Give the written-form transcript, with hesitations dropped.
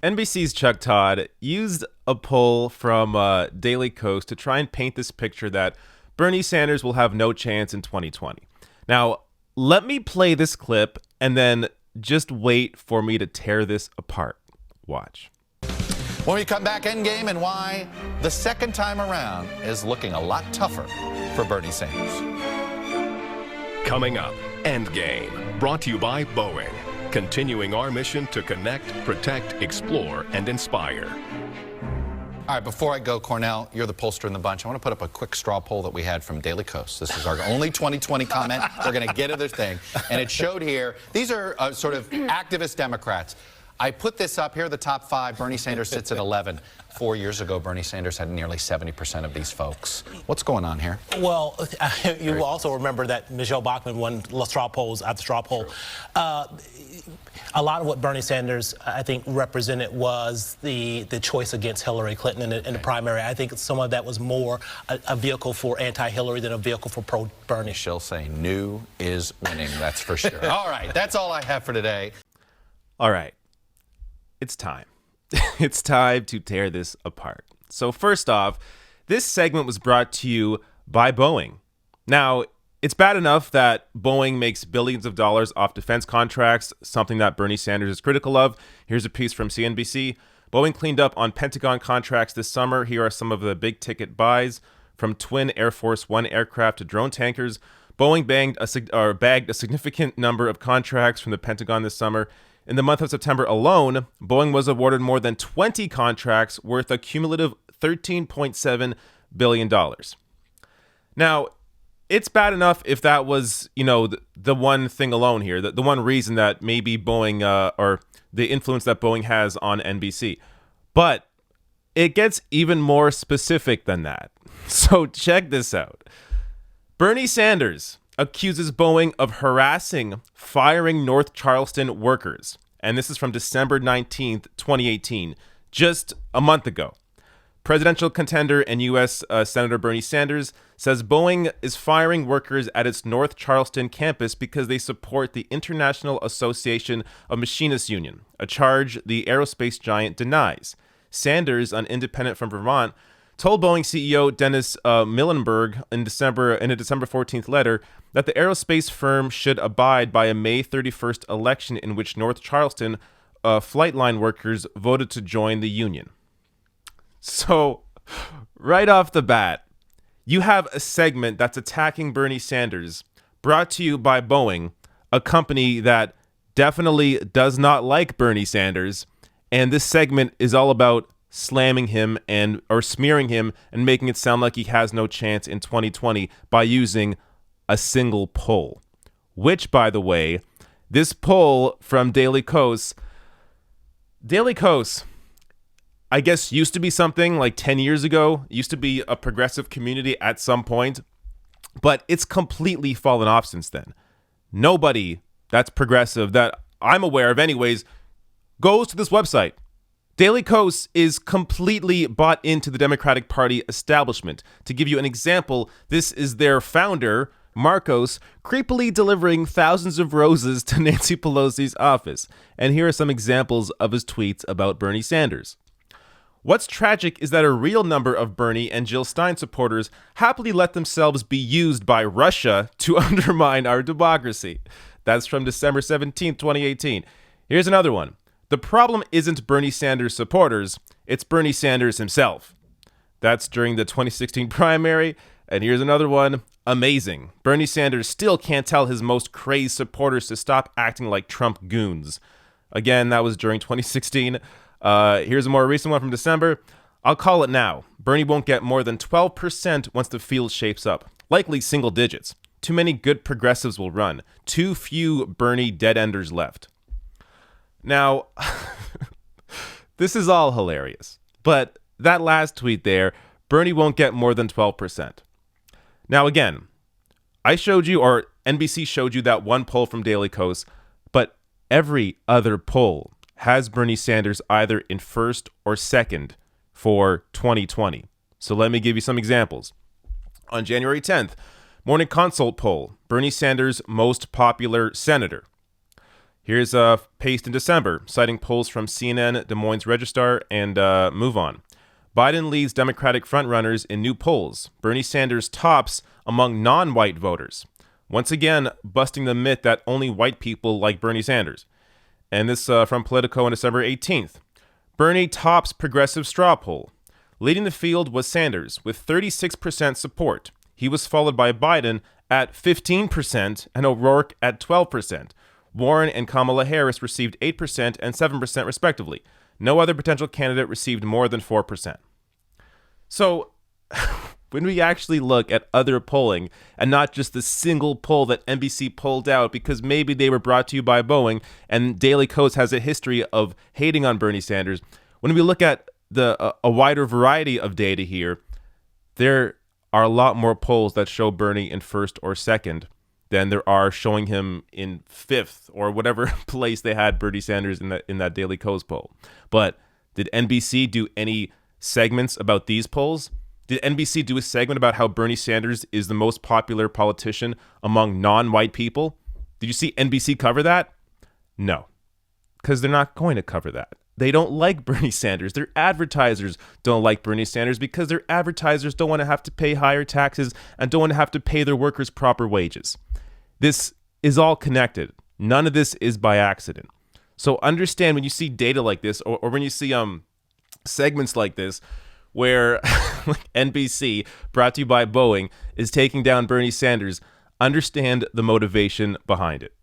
NBC's Chuck Todd used a poll from Daily Kos to try and paint this picture that Bernie Sanders will have no chance in 2020. Now, let me play this clip and then just wait for me to tear this apart. Watch. When we come back, Endgame and why the second time around is looking a lot tougher for Bernie Sanders. Coming up, Endgame, brought to you by Boeing. Continuing our mission to connect, protect, explore, and inspire. All right, before I go, Cornell, you're the pollster in the bunch. I want to put up a quick straw poll that we had from Daily Kos. This is our only 2020 comment. We're going to get to their thing. And it showed here, these are sort of activist Democrats. I put this up. Here are the top 5. Bernie Sanders sits at 11. 4 years ago, Bernie Sanders had nearly 70% of these folks. What's going on here? Well, you will also remember that Michelle Bachmann won straw polls after straw poll. A lot of what Bernie Sanders, I think, represented was the choice against Hillary Clinton in the primary. I think some of that was more a vehicle for anti-Hillary than a vehicle for pro-Bernie. She'll say new is winning, that's for sure. All right, that's all I have for today. All right. It's time. It's time to tear this apart. So first off, this segment was brought to you by Boeing. Now, it's bad enough that Boeing makes billions of dollars off defense contracts, something that Bernie Sanders is critical of. Here's a piece from CNBC. Boeing cleaned up on Pentagon contracts this summer. Here are some of the big ticket buys. From twin Air Force One aircraft to drone tankers, Boeing bagged a significant number of contracts from the Pentagon this summer. In the month of September alone, Boeing was awarded more than 20 contracts worth a cumulative $13.7 billion. Now, it's bad enough if that was, the one thing alone here, the one reason that maybe Boeing or the influence that Boeing has on NBC. But it gets even more specific than that. So check this out. Bernie Sanders accuses Boeing of harassing, firing North Charleston workers. And this is from December 19th, 2018, just a month ago. Presidential contender and U.S. Senator Bernie Sanders says Boeing is firing workers at its North Charleston campus because they support the International Association of Machinists Union, a charge the aerospace giant denies. Sanders, an independent from Vermont, told Boeing CEO Dennis Muilenburg in a December 14th letter that the aerospace firm should abide by a May 31st election in which North Charleston flight line workers voted to join the union. So, right off the bat, you have a segment that's attacking Bernie Sanders, brought to you by Boeing, a company that definitely does not like Bernie Sanders, and this segment is all about slamming him or smearing him and making it sound like he has no chance in 2020 by using a single poll. Which, by the way, this poll from Daily Kos, I guess used to be something like 10 years ago, used to be a progressive community at some point, but it's completely fallen off since then. Nobody that's progressive that I'm aware of anyways goes to this website. Daily Kos is completely bought into the Democratic Party establishment. To give you an example, this is their founder, Marcos, creepily delivering thousands of roses to Nancy Pelosi's office. And here are some examples of his tweets about Bernie Sanders. What's tragic is that a real number of Bernie and Jill Stein supporters happily let themselves be used by Russia to undermine our democracy. That's from December 17th, 2018. Here's another one. The problem isn't Bernie Sanders supporters, it's Bernie Sanders himself. That's during the 2016 primary. And here's another one. Amazing. Bernie Sanders still can't tell his most crazed supporters to stop acting like Trump goons. Again, that was during 2016. Here's a more recent one from December. I'll call it now. Bernie won't get more than 12% once the field shapes up. Likely single digits. Too many good progressives will run. Too few Bernie dead-enders left. Now, this is all hilarious. But that last tweet there, Bernie won't get more than 12%. Now, again, I showed you, or NBC showed you that one poll from Daily Kos, but every other poll has Bernie Sanders either in first or second for 2020. So let me give you some examples. On January 10th, Morning Consult poll, Bernie Sanders most popular senator. Here's Paste in December, citing polls from CNN, Des Moines Register, and Move On. Biden leads Democratic frontrunners in new polls. Bernie Sanders tops among non-white voters. Once again, busting the myth that only white people like Bernie Sanders. And this from Politico on December 18th. Bernie tops progressive straw poll. Leading the field was Sanders with 36% support. He was followed by Biden at 15% and O'Rourke at 12%. Warren and Kamala Harris received 8% and 7% respectively. No other potential candidate received more than 4%. So, when we actually look at other polling, and not just the single poll that NBC pulled out because maybe they were brought to you by Boeing, and Daily Kos has a history of hating on Bernie Sanders, when we look at a wider variety of data here, there are a lot more polls that show Bernie in first or second than there are showing him in fifth or whatever place they had Bernie Sanders in that Daily Kos poll. But did NBC do any segments about these polls? Did NBC do a segment about how Bernie Sanders is the most popular politician among non-white people? Did you see NBC cover that? No, because they're not going to cover that. They don't like Bernie Sanders. Their advertisers don't like Bernie Sanders because their advertisers don't want to have to pay higher taxes and don't want to have to pay their workers proper wages. This is all connected. None of this is by accident. So understand when you see data like this or when you see segments like this where NBC, brought to you by Boeing, is taking down Bernie Sanders, understand the motivation behind it.